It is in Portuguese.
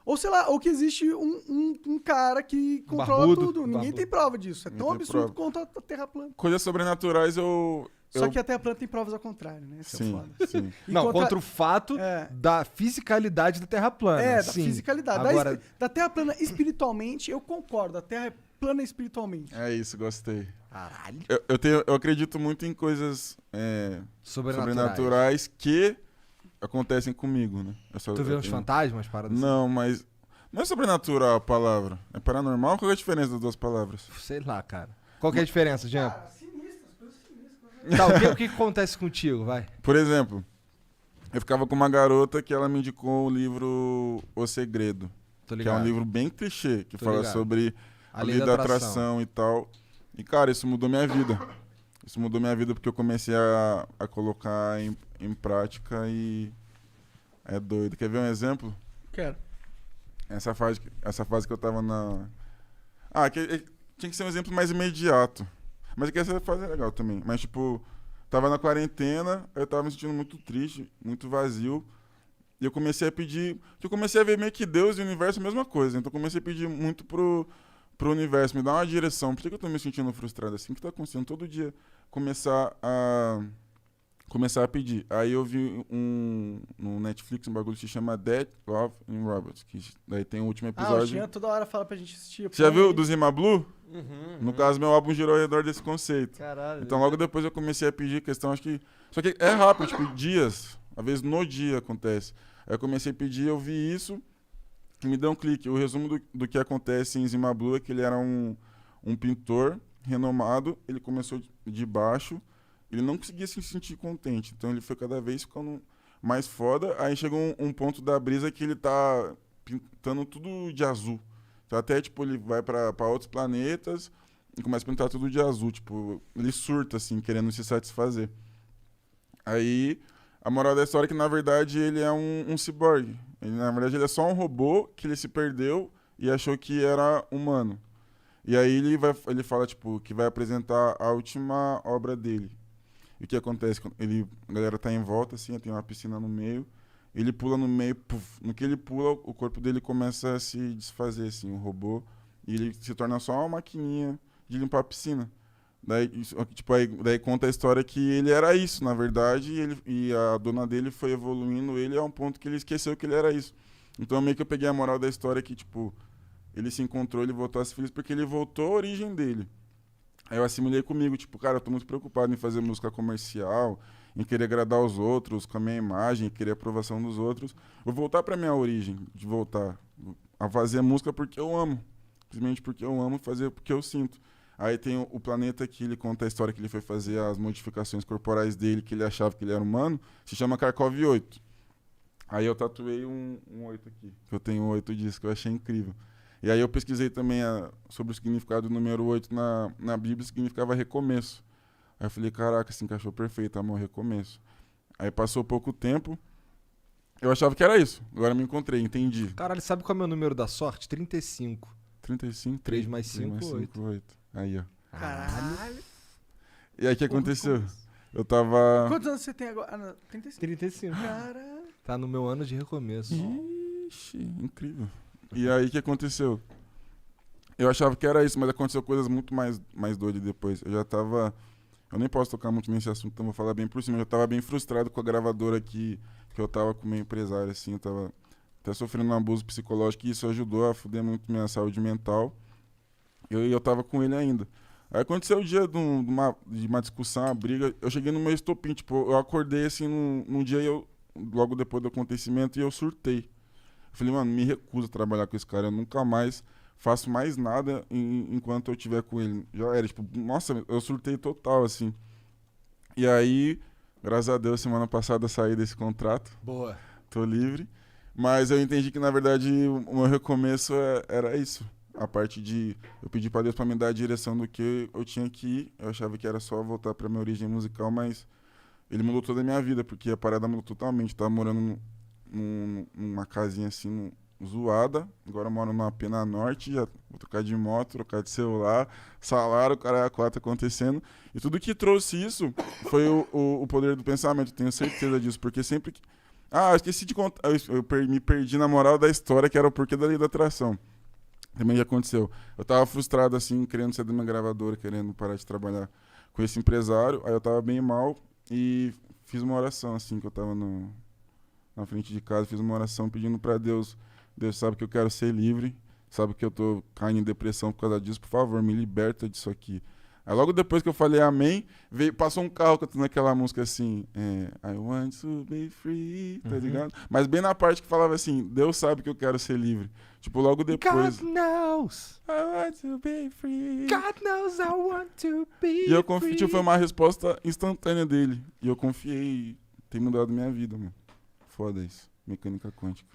Ou sei lá, ou que existe um cara que controla Barbudo, tudo. Ninguém tem prova disso. É tão Ninguém tem absurdo prova. quanto a Terra plana. Coisas sobrenaturais Só que a Terra plana tem provas ao contrário, né? Esse é o Sim, foda. sim. E Não, contra o fato É. da fisicalidade da Terra plana. da sim. fisicalidade. Agora, Da Terra plana espiritualmente, eu concordo. A Terra é plana espiritualmente. É isso, gostei. caralho. Eu acredito muito em coisas Sobrenaturais. sobrenaturais que acontecem comigo, né? Tu vê uns fantasmas, paradas assim? Não, mas não é sobrenatural a palavra. É paranormal? Qual é a diferença das duas palavras? Sei lá, cara. Qual que é a diferença, Jean? Sinistras, coisas sinistras. Tá, o que acontece contigo, vai? Por exemplo, eu ficava com uma garota que ela me indicou o livro O Segredo, Tô que é ligado. um livro bem clichê, que Tô fala ligado. sobre a lei da atração e tal. E, cara, isso mudou minha vida. Isso mudou minha vida porque eu comecei a colocar em prática e é doido. Quer ver um exemplo? Quero. Essa fase que eu tava na... tinha que ser um exemplo mais imediato. Mas é que essa fase é legal também. Mas, tipo, tava na quarentena, eu tava me sentindo muito triste, muito vazio. E eu comecei a pedir... Eu comecei a ver meio que Deus e o universo a mesma coisa. Então eu comecei a pedir muito pro universo, me dar uma direção. Por que eu tô me sentindo frustrado assim? O que tá acontecendo? Todo dia começar a pedir. Aí eu vi no Netflix um bagulho que se chama Death, Love and Robots. Que daí tem o último O episódio. Jean toda hora fala pra gente assistir. Você já viu do Zima Blue? Uhum. No caso, meu álbum girou ao redor desse conceito. Caralho. Então logo depois eu comecei a pedir questão, acho que... Só que é rápido, tipo, dias. Às vezes no dia acontece. Aí eu comecei a pedir, eu vi isso, que me deu um clique. O resumo do que acontece em Zima Blue é que ele era um pintor renomado, ele começou de baixo, ele não conseguia se sentir contente, então ele foi cada vez ficando mais foda. Aí chegou um ponto da brisa que ele tá pintando tudo de azul. Então até, tipo, ele vai pra outros planetas e começa a pintar tudo de azul, tipo, ele surta, assim, querendo se satisfazer. Aí, a moral da história é que, na verdade, ele é um ciborgue. Na verdade, ele é só um robô que ele se perdeu e achou que era humano. E aí ele fala, tipo, que vai apresentar a última obra dele. E o que acontece? A galera tá em volta, assim, tem uma piscina no meio. Ele pula no meio, puff, no que ele pula, o corpo dele começa a se desfazer, assim, o robô. E ele se torna só uma maquininha de limpar a piscina. Daí conta a história que ele era isso, na verdade, e a dona dele foi evoluindo ele a um ponto que ele esqueceu que ele era isso. Então meio que eu peguei a moral da história que, tipo, ele se encontrou, ele voltou a ser feliz porque ele voltou à origem dele. Aí eu assimilei comigo, tipo, cara, eu tô muito preocupado em fazer música comercial, em querer agradar os outros, com a minha imagem, em querer a aprovação dos outros. Vou voltar pra minha origem, de voltar a fazer música porque eu amo. Simplesmente porque eu amo, fazer porque eu sinto. Aí tem o planeta que ele conta a história que ele foi fazer as modificações corporais dele, que ele achava que ele era humano, se chama Kharkov 8. Aí eu tatuei um 8 aqui, que eu tenho 8 disso, que eu achei incrível. E aí eu pesquisei também sobre o significado do número 8 na Bíblia, significava recomeço. Aí eu falei, caraca, se encaixou perfeito, amor, recomeço. Aí passou pouco tempo, eu achava que era isso, agora me encontrei, entendi. Caralho, sabe qual é o meu número da sorte? 35. 35? 3 mais 5, 8. 8. Aí, ó. Caralho. E aí o que aconteceu? Eu tava... Quantos anos você tem agora? Ah, não, 35. 35. Caralho. Tá no meu ano de recomeço. Ixi, incrível. E aí o que aconteceu? Eu achava que era isso, mas aconteceu coisas muito mais doidas depois. Eu já tava... Eu nem posso tocar muito nesse assunto, então vou falar bem por cima. Eu já tava bem frustrado com a gravadora que eu tava com o meu empresário, assim. Eu tava até sofrendo um abuso psicológico e isso ajudou a fuder muito minha saúde mental. Eu tava com ele ainda. Aí aconteceu o dia de uma discussão, uma briga. Eu cheguei no meu estopim, tipo, eu acordei assim num dia, logo depois do acontecimento, e eu surtei. Eu falei, mano, me recuso a trabalhar com esse cara. Eu nunca mais faço mais nada enquanto eu estiver com ele. Já era, tipo, nossa, eu surtei total, assim. E aí, graças a Deus, semana passada eu saí desse contrato. Boa. Tô livre. Mas eu entendi que, na verdade, o meu recomeço era isso. A parte de eu pedir pra Deus pra me dar a direção do que eu tinha que ir. Eu achava que era só voltar pra minha origem musical, mas ele mudou toda a minha vida, porque a parada mudou totalmente. Eu tava morando numa casinha assim, zoada. Agora eu moro numa Pena Norte, já vou trocar de moto, trocar de celular, salário, cara, a quatro acontecendo. E tudo que trouxe isso foi o poder do pensamento, tenho certeza disso, porque sempre que Ah, eu esqueci de contar. Me perdi na moral da história, que era o porquê da lei da atração. Também já aconteceu. Eu tava frustrado, assim, querendo sair da minha gravadora, querendo parar de trabalhar com esse empresário. Aí eu tava bem mal e fiz uma oração, assim, que eu tava na frente de casa. Fiz uma oração pedindo pra Deus. Deus sabe que eu quero ser livre. Sabe que eu tô caindo em depressão por causa disso. Por favor, me liberta disso aqui. Aí logo depois que eu falei amém, passou um carro cantando aquela música assim, I want to be free, tá ligado? Mas bem na parte que falava assim, Deus sabe que eu quero ser livre. Tipo, logo depois. God knows. I want to be free. God knows I want to be E eu confiei, free. tipo, foi uma resposta instantânea dele. E eu confiei, tem mudado minha vida, mano. Foda isso. Mecânica quântica.